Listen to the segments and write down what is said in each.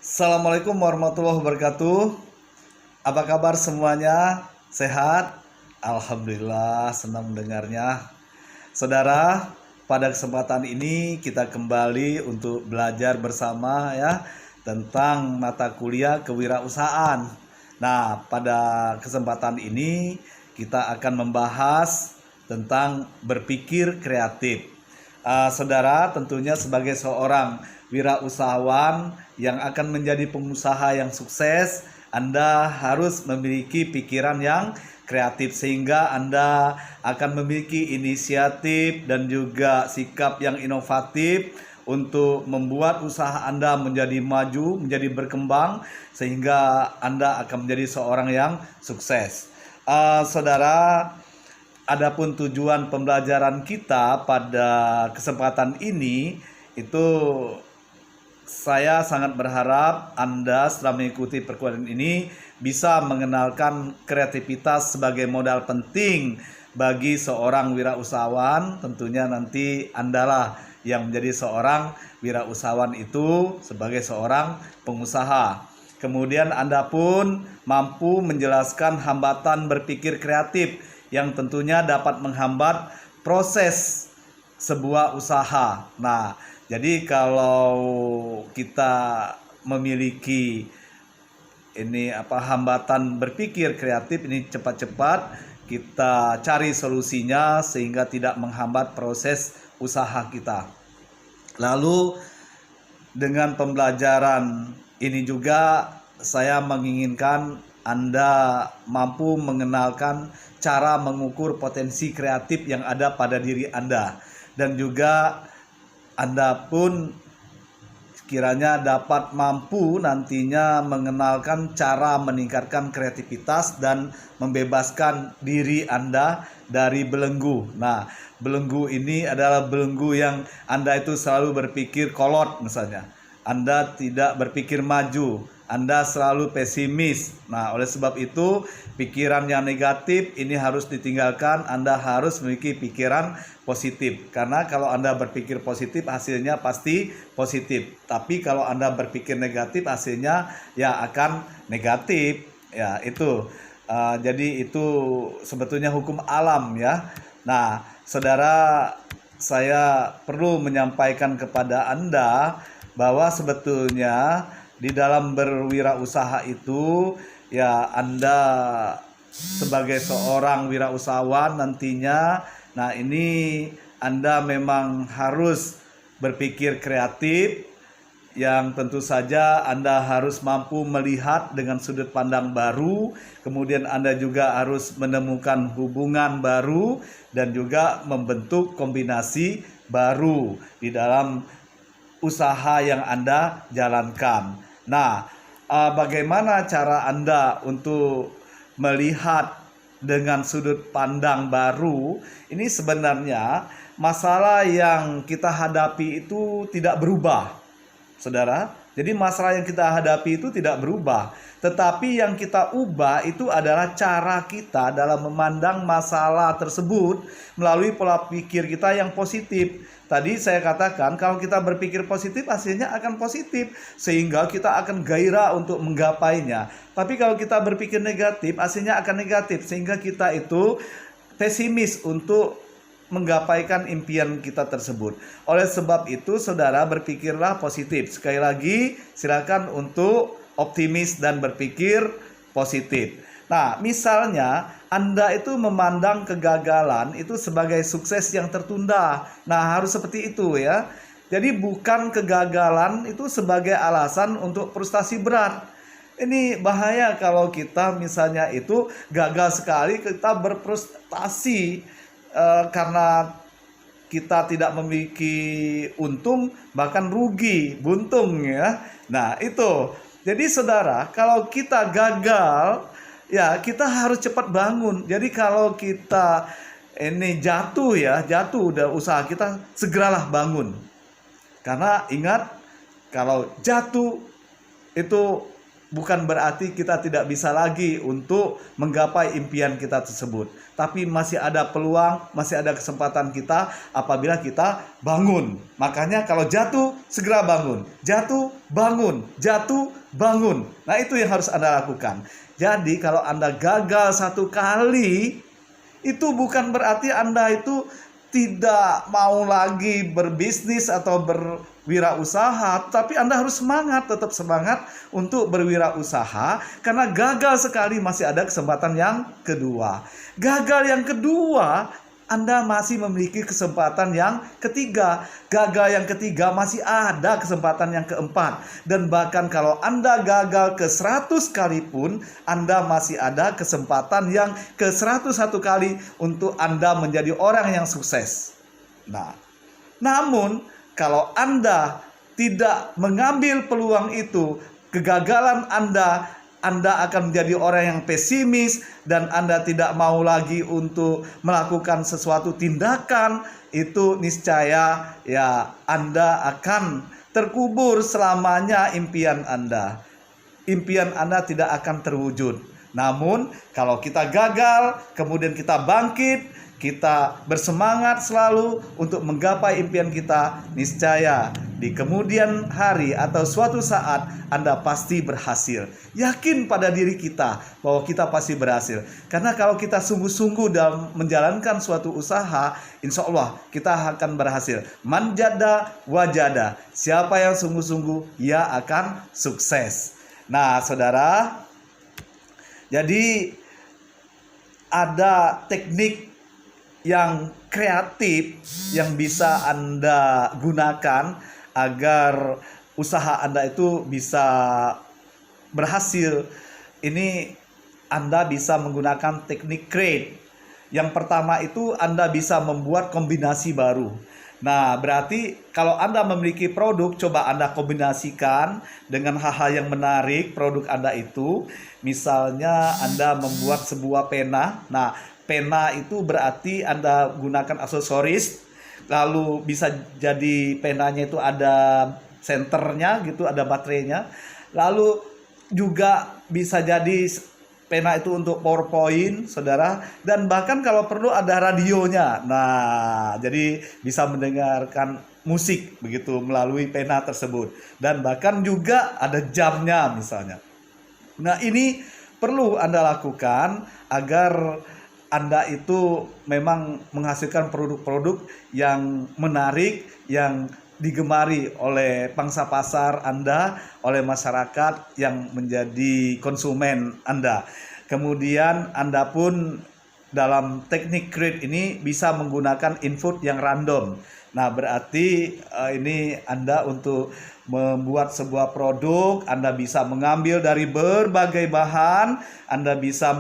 Assalamualaikum warahmatullahi wabarakatuh. Apa kabar semuanya? Sehat? Alhamdulillah, senang mendengarnya. Saudara, pada kesempatan ini kita kembali untuk belajar bersama ya tentang mata kuliah kewirausahaan. Nah, pada kesempatan ini kita akan membahas tentang berpikir kreatif. Saudara, tentunya sebagai seorang wirausahawan yang akan menjadi pengusaha yang sukses, Anda harus memiliki pikiran yang kreatif sehingga Anda akan memiliki inisiatif dan juga sikap yang inovatif untuk membuat usaha Anda menjadi maju, menjadi berkembang sehingga Anda akan menjadi seorang yang sukses. Saudara, adapun tujuan pembelajaran kita pada kesempatan ini itu saya sangat berharap Anda setelah mengikuti perkuliahan ini bisa mengenalkan kreativitas sebagai modal penting bagi seorang wirausahawan. Tentunya nanti Andalah yang menjadi seorang wirausahawan itu sebagai seorang pengusaha. Kemudian Anda pun mampu menjelaskan hambatan berpikir kreatif yang tentunya dapat menghambat proses sebuah usaha. Nah, jadi kalau kita memiliki hambatan berpikir kreatif ini, cepat-cepat kita cari solusinya sehingga tidak menghambat proses usaha kita. Lalu dengan pembelajaran ini juga saya menginginkan Anda mampu mengenalkan cara mengukur potensi kreatif yang ada pada diri Anda, dan juga Anda pun kiranya dapat mampu nantinya mengenalkan cara meningkatkan kreativitas dan membebaskan diri Anda dari belenggu. Nah, belenggu ini adalah belenggu yang Anda itu selalu berpikir kolot misalnya. Anda tidak berpikir maju, Anda selalu pesimis. Nah, oleh sebab itu pikiran yang negatif ini harus ditinggalkan. Anda harus memiliki pikiran positif. Karena kalau Anda berpikir positif, hasilnya pasti positif. Tapi kalau Anda berpikir negatif, hasilnya ya akan negatif. Ya, itu. Jadi itu sebetulnya hukum alam ya. Nah, saudara, saya perlu menyampaikan kepada Anda bahwa sebetulnya di dalam berwirausaha itu ya Anda sebagai seorang wirausahawan nantinya, nah ini Anda memang harus berpikir kreatif, yang tentu saja Anda harus mampu melihat dengan sudut pandang baru, kemudian Anda juga harus menemukan hubungan baru dan juga membentuk kombinasi baru di dalam usaha yang Anda jalankan. Nah, bagaimana cara Anda untuk melihat dengan sudut pandang baru? Ini sebenarnya masalah yang kita hadapi itu tidak berubah, saudara. Jadi masalah yang kita hadapi itu tidak berubah, tetapi yang kita ubah itu adalah cara kita dalam memandang masalah tersebut melalui pola pikir kita yang positif. Tadi saya katakan kalau kita berpikir positif hasilnya akan positif sehingga kita akan gairah untuk menggapainya. Tapi kalau kita berpikir negatif hasilnya akan negatif sehingga kita itu pesimis untuk menggapaikan impian kita tersebut. Oleh sebab itu saudara berpikirlah positif. Sekali lagi silakan untuk optimis dan berpikir positif. Nah, misalnya Anda itu memandang kegagalan itu sebagai sukses yang tertunda. Nah, harus seperti itu ya. Jadi bukan kegagalan itu sebagai alasan untuk frustasi berat. Ini bahaya kalau kita misalnya itu gagal sekali, kita berfrustasi karena kita tidak memiliki untung, bahkan rugi, buntung ya. Nah, itu. Jadi saudara, kalau kita gagal, ya kita harus cepat bangun. Jadi kalau kita ini jatuh udah usaha kita, segeralah bangun. Karena ingat, kalau jatuh itu bukan berarti kita tidak bisa lagi untuk menggapai impian kita tersebut. Tapi masih ada peluang, masih ada kesempatan kita apabila kita bangun. Makanya kalau jatuh, segera bangun. Jatuh, bangun. Jatuh, bangun. Nah, itu yang harus Anda lakukan. Jadi kalau Anda gagal satu kali, itu bukan berarti Anda itu tidak mau lagi berbisnis atau berwirausaha, tapi Anda harus semangat, tetap semangat untuk berwirausaha, karena gagal sekali masih ada kesempatan yang kedua. Gagal yang kedua, Anda masih memiliki kesempatan yang ketiga. Gagal yang ketiga masih ada kesempatan yang keempat. Dan bahkan kalau Anda gagal ke 100 kali pun, Anda masih ada kesempatan yang ke 101 kali untuk Anda menjadi orang yang sukses. Nah, namun kalau Anda tidak mengambil peluang itu, kegagalan Anda akan menjadi orang yang pesimis dan Anda tidak mau lagi untuk melakukan sesuatu tindakan, itu niscaya ya Anda akan terkubur selamanya impian Anda. Impian Anda tidak akan terwujud. Namun kalau kita gagal, kemudian kita bangkit, kita bersemangat selalu untuk menggapai impian kita, niscaya di kemudian hari atau suatu saat Anda pasti berhasil. Yakin pada diri kita bahwa kita pasti berhasil. Karena kalau kita sungguh-sungguh dalam menjalankan suatu usaha, insya Allah kita akan berhasil. Man jada wajada. Siapa yang sungguh-sungguh, ia akan sukses. Nah, saudara, jadi ada teknik yang kreatif yang bisa Anda gunakan agar usaha Anda itu bisa berhasil. Ini Anda bisa menggunakan teknik create. Yang pertama itu Anda bisa membuat kombinasi baru. Nah, berarti kalau Anda memiliki produk, coba Anda kombinasikan dengan hal-hal yang menarik produk Anda itu. Misalnya Anda membuat sebuah pena. Nah, pena itu berarti Anda gunakan aksesoris. Lalu bisa jadi penanya itu ada senternya gitu, ada baterainya. Lalu juga bisa jadi pena itu untuk PowerPoint, saudara. Dan bahkan kalau perlu ada radionya. Nah, jadi bisa mendengarkan musik begitu melalui pena tersebut. Dan bahkan juga ada jamnya misalnya. Nah, ini perlu Anda lakukan agar Anda itu memang menghasilkan produk-produk yang menarik, yang digemari oleh pangsa pasar Anda, oleh masyarakat yang menjadi konsumen Anda. Kemudian Anda pun dalam teknik create ini bisa menggunakan input yang random. Nah, berarti ini Anda untuk membuat sebuah produk, Anda bisa mengambil dari berbagai bahan, Anda bisa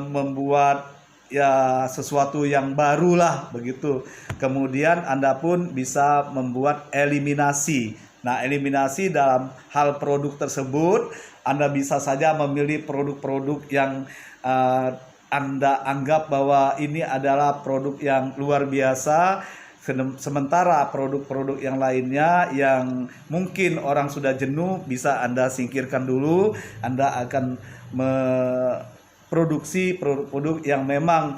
membuat ya sesuatu yang barulah begitu. Kemudian Anda pun bisa membuat eliminasi. Nah, eliminasi dalam hal produk tersebut, Anda bisa saja memilih produk-produk yang Anda anggap bahwa ini adalah produk yang luar biasa. Sementara produk-produk yang lainnya yang mungkin orang sudah jenuh bisa Anda singkirkan dulu. Anda akan produksi produk-produk yang memang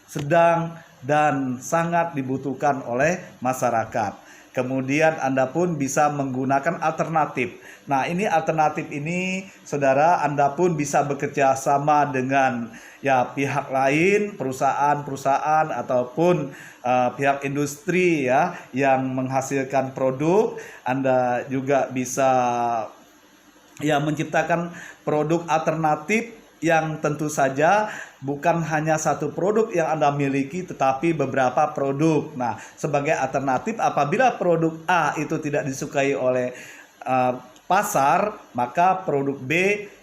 sedang dan sangat dibutuhkan oleh masyarakat. Kemudian Anda pun bisa menggunakan alternatif. Nah, ini alternatif ini, saudara, Anda pun bisa bekerja sama dengan ya pihak lain, perusahaan-perusahaan ataupun pihak industri ya yang menghasilkan produk. Anda juga bisa ya menciptakan produk alternatif yang tentu saja bukan hanya satu produk yang Anda miliki, tetapi beberapa produk. Nah, sebagai alternatif apabila produk A itu tidak disukai oleh pasar, maka produk B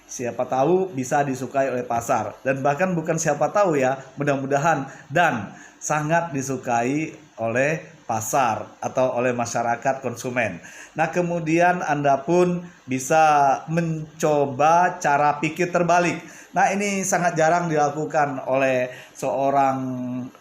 siapa tahu bisa disukai oleh pasar. Dan bahkan bukan siapa tahu ya, mudah-mudahan dan sangat disukai oleh pasar atau oleh masyarakat konsumen. Nah, kemudian Anda pun bisa mencoba cara pikir terbalik. Nah, ini sangat jarang dilakukan oleh seorang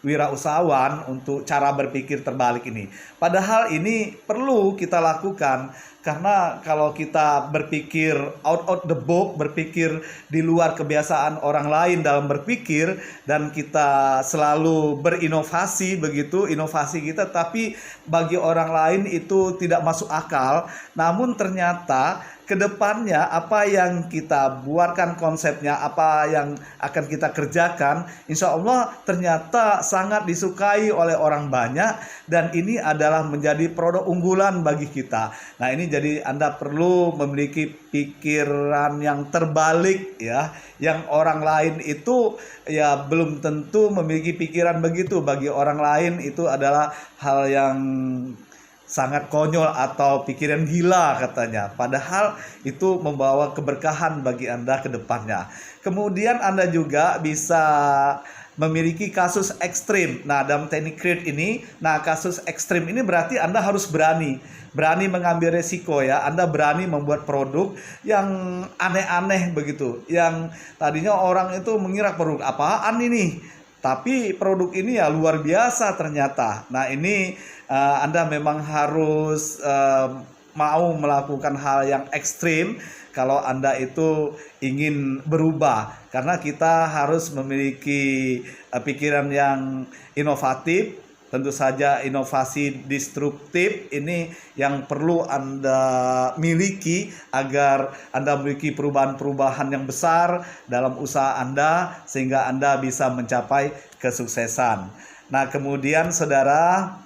wirausahawan untuk cara berpikir terbalik ini. Padahal ini perlu kita lakukan Karena kalau kita berpikir out the box, berpikir di luar kebiasaan orang lain dalam berpikir, dan kita selalu berinovasi begitu, inovasi kita, tapi bagi orang lain itu tidak masuk akal. Namun ternyata kedepannya apa yang kita buatkan konsepnya, apa yang akan kita kerjakan, insya Allah ternyata sangat disukai oleh orang banyak, dan ini adalah menjadi produk unggulan bagi kita. Nah ini jadi Anda perlu memiliki pikiran yang terbalik ya, yang orang lain itu ya belum tentu memiliki pikiran begitu. Bagi orang lain itu adalah hal yang sangat konyol atau pikiran gila katanya. Padahal itu membawa keberkahan bagi Anda ke depannya. Kemudian Anda juga bisa memiliki kasus ekstrim. Nah, dalam teknik create ini, kasus ekstrim ini berarti Anda harus berani mengambil resiko ya. Anda berani membuat produk yang aneh-aneh begitu. Yang tadinya orang itu mengira produk apaan ini, tapi produk ini ya luar biasa ternyata. Nah ini Anda memang harus mau melakukan hal yang ekstrim kalau Anda itu ingin berubah. Karena kita harus memiliki pikiran yang inovatif. Tentu saja inovasi disruptif ini yang perlu Anda miliki agar Anda memiliki perubahan-perubahan yang besar dalam usaha Anda sehingga Anda bisa mencapai kesuksesan. Nah, kemudian saudara,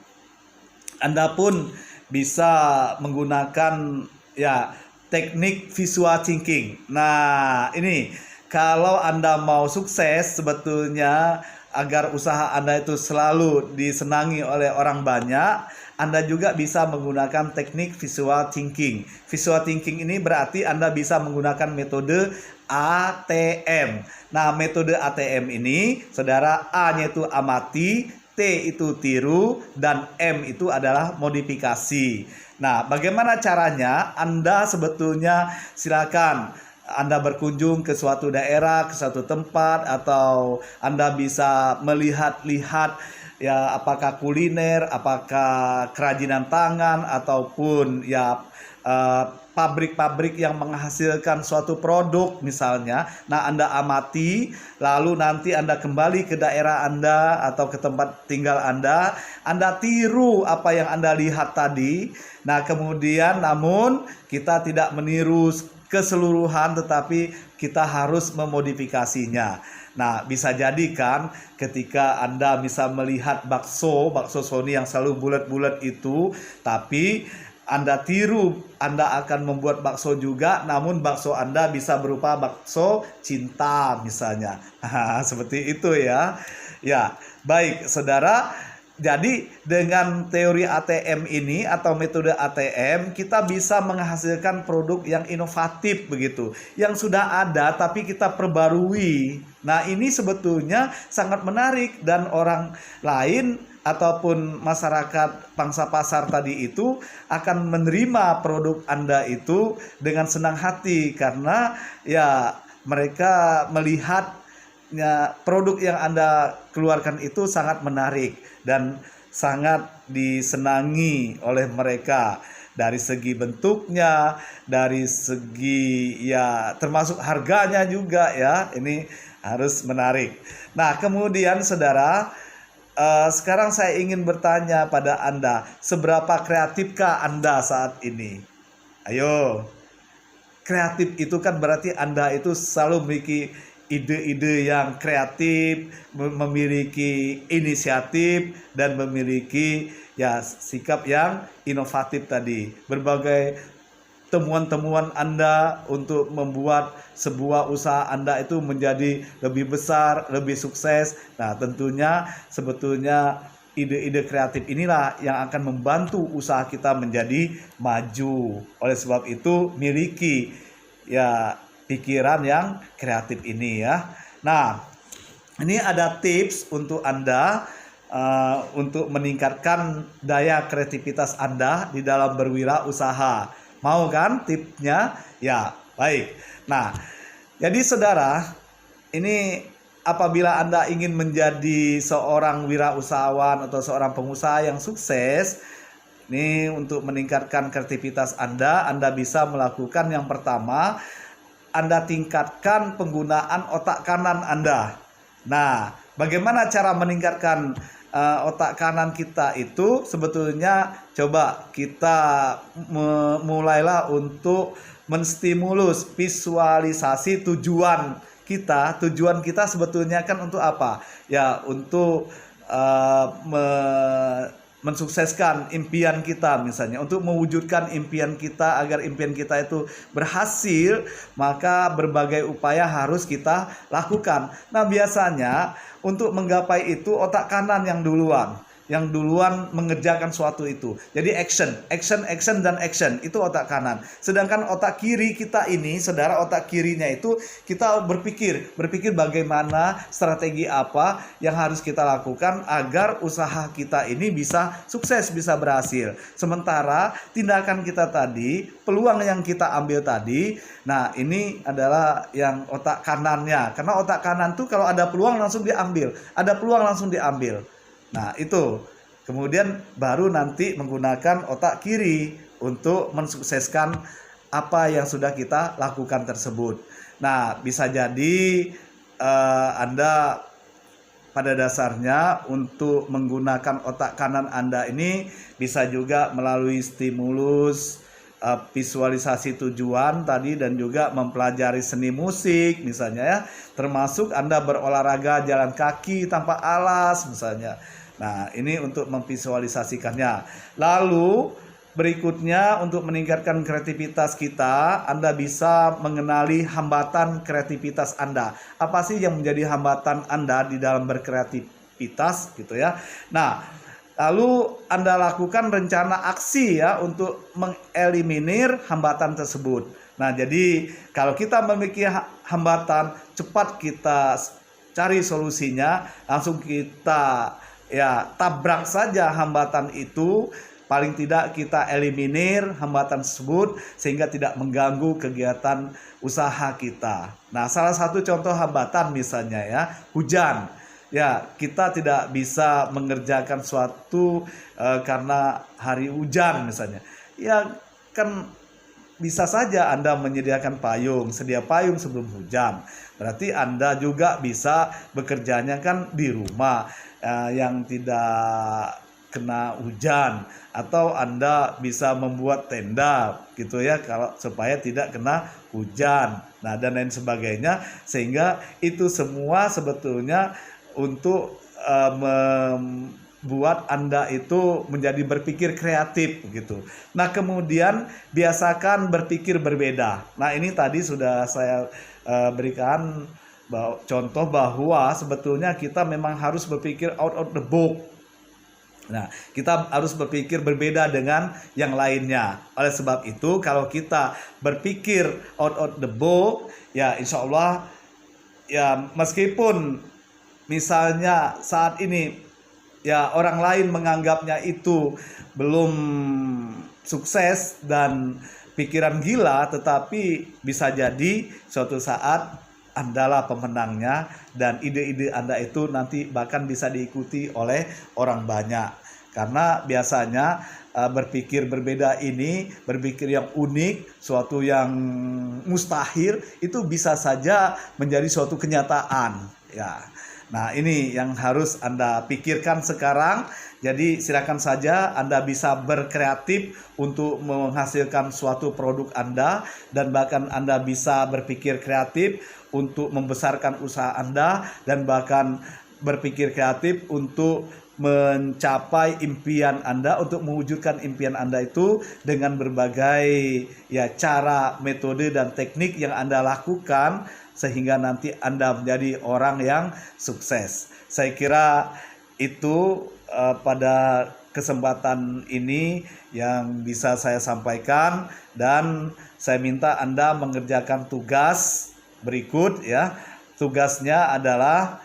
Anda pun bisa menggunakan ya teknik visual thinking. Nah, ini kalau Anda mau sukses sebetulnya agar usaha Anda itu selalu disenangi oleh orang banyak, Anda juga bisa menggunakan teknik visual thinking. Visual thinking ini berarti Anda bisa menggunakan metode ATM. Nah, metode ATM ini, saudara, A-nya itu amati, T itu tiru, dan M itu adalah modifikasi. Nah, bagaimana caranya? Anda sebetulnya silakan Anda berkunjung ke suatu daerah, ke suatu tempat, atau Anda bisa melihat-lihat ya apakah kuliner, apakah kerajinan tangan, ataupun ya pabrik-pabrik yang menghasilkan suatu produk misalnya. Nah, Anda amati, lalu nanti Anda kembali ke daerah Anda atau ke tempat tinggal Anda tiru apa yang Anda lihat tadi. Nah, kemudian namun kita tidak meniru keseluruhan, tetapi kita harus memodifikasinya. Nah, bisa jadi kan ketika Anda bisa melihat bakso Sony yang selalu bulat-bulat itu, tapi Anda tiru, Anda akan membuat bakso juga, namun bakso Anda bisa berupa bakso cinta misalnya. Seperti itu ya. Ya, baik saudara. Jadi dengan teori ATM ini atau metode ATM, kita bisa menghasilkan produk yang inovatif begitu, yang sudah ada tapi kita perbarui. Nah, ini sebetulnya sangat menarik, dan orang lain ataupun masyarakat pangsa pasar tadi itu akan menerima produk Anda itu dengan senang hati, karena ya mereka melihat ya, produk yang Anda keluarkan itu sangat menarik dan sangat disenangi oleh mereka dari segi bentuknya, dari segi ya termasuk harganya juga ya, ini harus menarik. Nah, kemudian saudara, sekarang saya ingin bertanya pada Anda, seberapa kreatifkah Anda saat ini? Ayo, kreatif itu kan berarti Anda itu selalu memiliki ide-ide yang kreatif, memiliki inisiatif, dan memiliki ya sikap yang inovatif tadi. Berbagai temuan-temuan Anda untuk membuat sebuah usaha Anda itu menjadi lebih besar, lebih sukses. Nah, tentunya sebetulnya ide-ide kreatif inilah yang akan membantu usaha kita menjadi maju. Oleh sebab itu, miliki ya pikiran yang kreatif ini ya. Nah, ini ada tips untuk Anda untuk meningkatkan daya kreativitas Anda di dalam berwirausaha. Mau kan tipsnya? Ya, baik. Nah, jadi saudara, ini apabila Anda ingin menjadi seorang wirausahawan atau seorang pengusaha yang sukses, Ini untuk meningkatkan kreativitas Anda bisa melakukan yang pertama, Anda tingkatkan penggunaan otak kanan Anda. Nah, bagaimana cara meningkatkan otak kanan kita itu? Sebetulnya coba kita mulailah untuk menstimulus visualisasi tujuan kita. Tujuan kita sebetulnya kan untuk apa? Ya, untuk mensukseskan impian kita, misalnya untuk mewujudkan impian kita. Agar impian kita itu berhasil, maka berbagai upaya harus kita lakukan. Nah, biasanya untuk menggapai itu otak kanan yang duluan mengerjakan suatu itu. Jadi action dan action itu otak kanan. Sedangkan otak kiri kita ini, saudara, otak kirinya itu kita berpikir bagaimana, strategi apa yang harus kita lakukan agar usaha kita ini bisa sukses, bisa berhasil. Sementara tindakan kita tadi, peluang yang kita ambil tadi, nah ini adalah yang otak kanannya. Karena otak kanan tuh kalau ada peluang langsung diambil. Nah, itu. Kemudian baru nanti menggunakan otak kiri untuk mensukseskan apa yang sudah kita lakukan tersebut. Nah, bisa jadi Anda pada dasarnya untuk menggunakan otak kanan Anda ini bisa juga melalui stimulus visualisasi tujuan tadi, dan juga mempelajari seni musik misalnya ya, termasuk Anda berolahraga jalan kaki tanpa alas misalnya. Nah, ini untuk memvisualisasikannya. Lalu berikutnya, untuk meningkatkan kreativitas kita, Anda bisa mengenali hambatan kreativitas Anda. Apa sih yang menjadi hambatan Anda di dalam berkreativitas gitu ya. Nah, lalu Anda lakukan rencana aksi ya untuk mengeliminir hambatan tersebut. Nah, jadi kalau kita memiliki hambatan, cepat kita cari solusinya, langsung kita tabrak saja hambatan itu. Paling tidak kita eliminir hambatan tersebut sehingga tidak mengganggu kegiatan usaha kita. Nah, salah satu contoh hambatan misalnya ya, hujan. Ya, kita tidak bisa mengerjakan suatu karena hari hujan misalnya. Ya, kan bisa saja Anda menyediakan payung, sedia payung sebelum hujan. Berarti Anda juga bisa bekerjanya kan di rumah yang tidak kena hujan, atau Anda bisa membuat tenda gitu ya, kalau supaya tidak kena hujan. Nah, dan lain sebagainya, sehingga itu semua sebetulnya untuk membuat Anda itu menjadi berpikir kreatif gitu. Nah, kemudian biasakan berpikir berbeda. Nah, ini tadi sudah saya berikan contoh bahwa sebetulnya kita memang harus berpikir out of the box. Nah, kita harus berpikir berbeda dengan yang lainnya. Oleh sebab itu, kalau kita berpikir out of the box, ya insya Allah, ya meskipun misalnya saat ini ya orang lain menganggapnya itu belum sukses dan pikiran gila, tetapi bisa jadi suatu saat Andalah pemenangnya, dan ide-ide Anda itu nanti bahkan bisa diikuti oleh orang banyak. Karena biasanya berpikir berbeda ini, berpikir yang unik, suatu yang mustahil, itu bisa saja menjadi suatu kenyataan ya. Nah, ini yang harus Anda pikirkan sekarang. Jadi silakan saja Anda bisa berkreatif untuk menghasilkan suatu produk Anda, dan bahkan Anda bisa berpikir kreatif untuk membesarkan usaha Anda, dan bahkan berpikir kreatif untuk mencapai impian Anda, untuk mewujudkan impian Anda itu dengan berbagai ya cara, metode dan teknik yang Anda lakukan, sehingga nanti Anda menjadi orang yang sukses. Saya kira itu pada kesempatan ini yang bisa saya sampaikan, dan saya minta Anda mengerjakan tugas berikut ya. Tugasnya adalah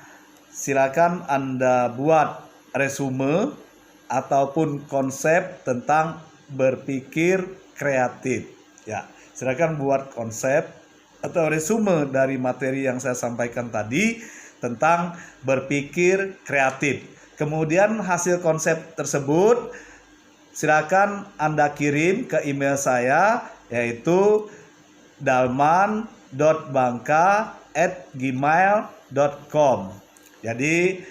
silakan Anda buat resume ataupun konsep tentang berpikir kreatif ya. Silakan buat konsep atau resume dari materi yang saya sampaikan tadi tentang berpikir kreatif. Kemudian hasil konsep tersebut silakan Anda kirim ke email saya, yaitu dalman.bangka@gmail.com. Jadi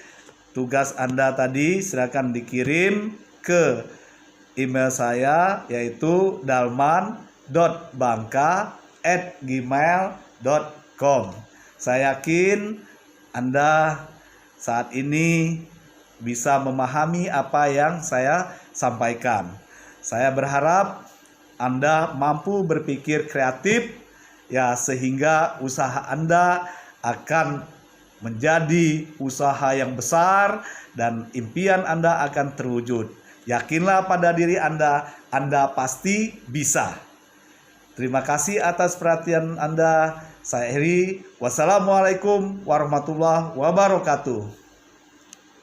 tugas Anda tadi silakan dikirim ke email saya, yaitu dalman.bangka@gmail.com. Saya yakin Anda saat ini bisa memahami apa yang saya sampaikan. Saya berharap Anda mampu berpikir kreatif ya, sehingga usaha Anda akan menjadi usaha yang besar dan impian Anda akan terwujud. Yakinlah pada diri Anda, Anda pasti bisa. Terima kasih atas perhatian Anda. Saya Heri. Wassalamualaikum warahmatullahi wabarakatuh.